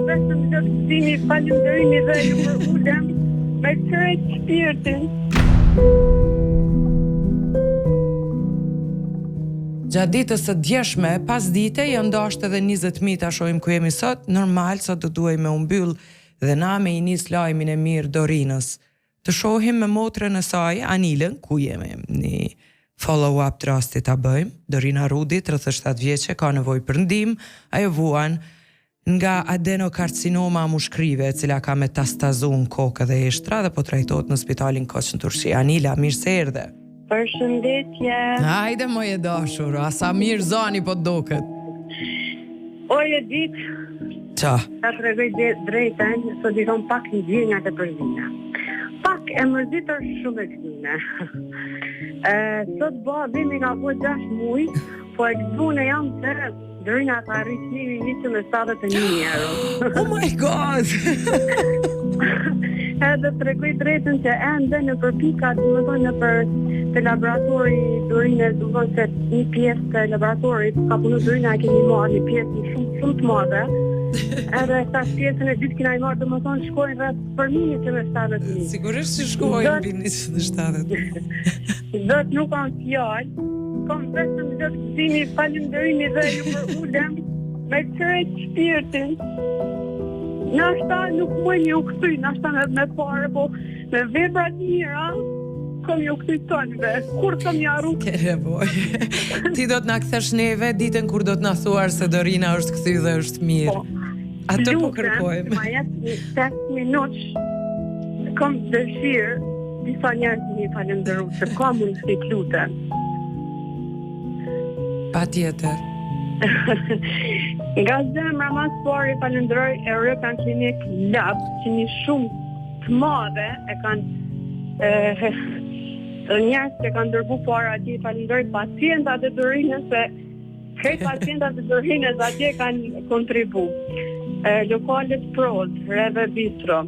vetëm lëktësimi, falënderimi dhe ju për ulem me krejt shpirtin. Gjatë ditës së djeshme, pas dite, janë dashtë edhe 20.000 ta shohim ku jemi sot. Normal, sot do duhej me umbyll dhe na me i nis lajmin e mirë Dorinës. Të shohim me motrën e saj, Anilën, ku jemi. Një follow-up të rastit ta bëjmë. Dorina Rudi, 37 vjeçe, ka nevojë për ndihmë. Ajo vuan nga adenokarcinoma mushkrive, e cila ka metastazu në kokë dhe eshtra dhe po trajtohet në spitalin Koç në Turqi. Anila, mirë se erdhe. Përshëndetje. Hajde moje dashur, asa mirë zani po duket. Oje ditë, Qa? ta të regoj drejten, sot i kam pak një gjenjat e përzina. Pak e mërzitër shumë e këzine. Sot babi mi ka po 6 muj, po e këzune jam se Dorina ka rrisnimi 171 euro. Oh my god! Edhe të regoj drejten që ende në përpikat, më thonë në për të laboratori Dorines, më thonë se një pjesë të laboratorit, ka punu Dorina e kemi marrë një pjesë shumë të madhe, edhe ta pjesën e dytë kina i marrë, më thonë shkojnë rreth për 170.000. Sigurisht që shkojnë për 170.000. Zot nuk kam fjallë, kam vetëm lëktësimi, falënderimi dhe ju për ulem me krejt shpirtin. Nashta nuk më një u këthy, nashta me pare, po me vebrat mira, kom ju këthy tonëve, kur kom jaru. Ke nevoj. Ti do të na kthesh neve ditën kur do të na thuar se Dorina është kthy dhe është mirë. Atë po kërkojmë. Ma jetë 5 minutë, kom dëshirë, disa njerëz mi falënderu, se ka mund të lutem. Pa tjetër. Nga zemra mas pari falënderoj e rëkan klinik lab, që një shumë të madhe e kanë njerëz që kanë dërgu para atje, falënderoj pacientat e Dorinës se krejt pacientat e Dorinës atje kanë kontribu. Lokalet Prod, Reve Bistro,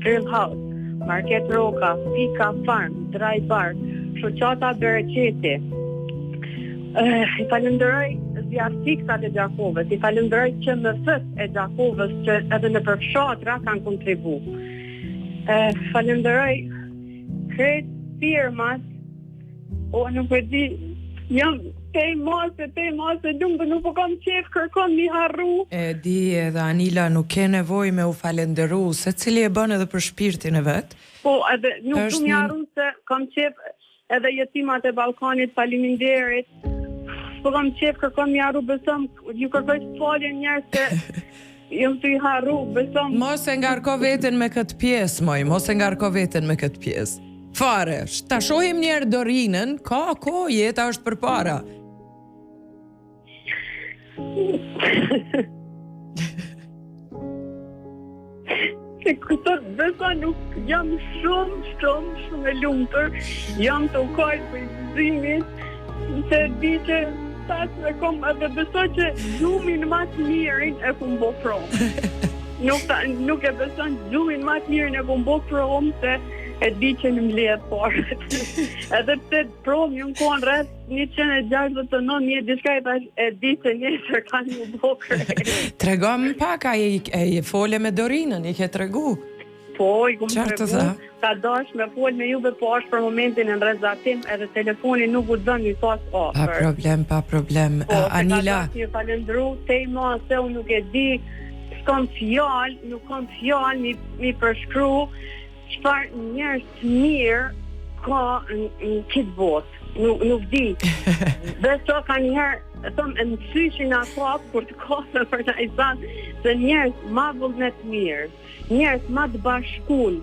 Grill House, Market Roka, Pika Farm, Dry Bar, Shoqata Bereqeti. I falënderoj zjarëtiksat e Gjakovës, i falënderoj QMF e Gjakovës që edhe në përfshatra kanë kontribu. Falënderoj krejt firmat, nuk e di, jam te mase, nuk po kam qef, kërkon mi harru. E di edhe Anila nuk ke nevoj me u falenderu, se cili e bën edhe për shpirtin e vetë. Po, edhe nuk du mi harru se kam qef edhe jetimat e Ballkanit, faleminderit. Po kam qef, kërkon mi harru, besom, ju kërkoj falje njerë se jam të i harru, besom. Mos e ngarko veten me këtë pjesë, mos e ngarko veten me këtë pjesë. Fare, ta shohim njerë Dorinën, jeta është përpara. Se këtër besa nuk jam shumë e lumëtër, jam të ukajt për i zimit, se di që tas e kom edhe beso që gjumin ma të mirin e kom bo promë. Nuk e beson gjumin ma të mirin e kom bo promë, se e di që në mledh parët. Edhe pse promë ju në konë rreth 169.000 diska e di që njësër kanë një bokre. Tregom pak, a i fole me Dorinën, i ke tregu? Po, i kumë tregu, ta dash me fol me juve po është për momentin në rrezatim edhe telefoni nuk u dën një pas ofër. Pa problem. Po, Anila. Po, të falendru, te i ma se unë nuk e di, s'kam fjallë, nuk kam fjallë mi përshkru, çfarë njerëz të mirë ka në këtë botë. Nuk di. Beso ka njerë thëmë në syshin a kapë kur të kose për të i zanë se njerëz ma vullnet mirë, njerëz ma të bashkun.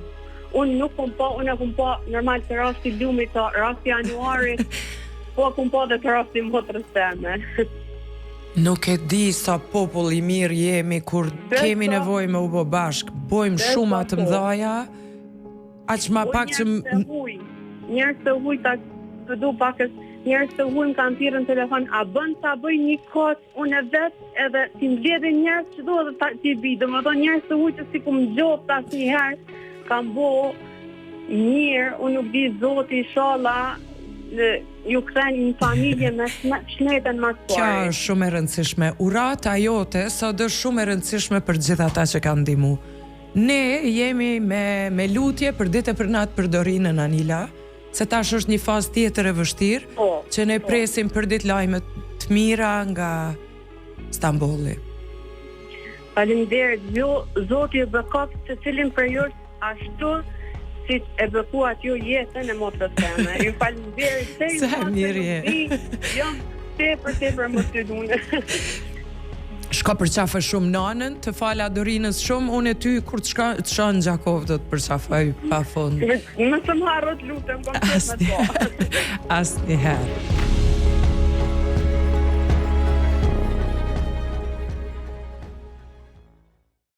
Unë nuk kom pa, unë e kom pa normal të rasti lumit, të rasti januarit, po kom pa dhe të rasti motrës teme. Nuk e di sa popull i mirë jemi kur kemi nevojë me u bë bashk, bojmë shumë të mëdhaja, aq ma pak që njerëz të huj ta të du pakës, njerëz të huj më kanë thirrë në telefon, a bën ta bëj një kot unë vetë edhe ti mbledhin njerëz që do të ti bi, domethënë njerëz të huj që si kum gjop asnjëherë, kam bo mirë, unë nuk di zoti inshallah ju kthen një familje me shnetën më të Kjo parë. është shumë e rëndësishme. Urata jote sot është shumë e rëndësishme për gjithë ata që kanë ndihmu. Ne jemi me lutje për ditë e për natë për Dorinën, Anila, se tash është një fazë tjetër e vështirë, që ne presim për ditë lajme të mira nga Stambolli. Faleminderit, Zoti e bekoft se cilin për ju ashtu si e bekuat ju jetën e motrës teme. Ju faleminderit se ju jam tepër më të dune. Shko për qafe shumë nanën, të fala Dorinës shumë, unë e ty kur të shkon në Gjakov do të përqafoj pa fund. Më së më harrot lutem, kom të më to. Asnjëherë.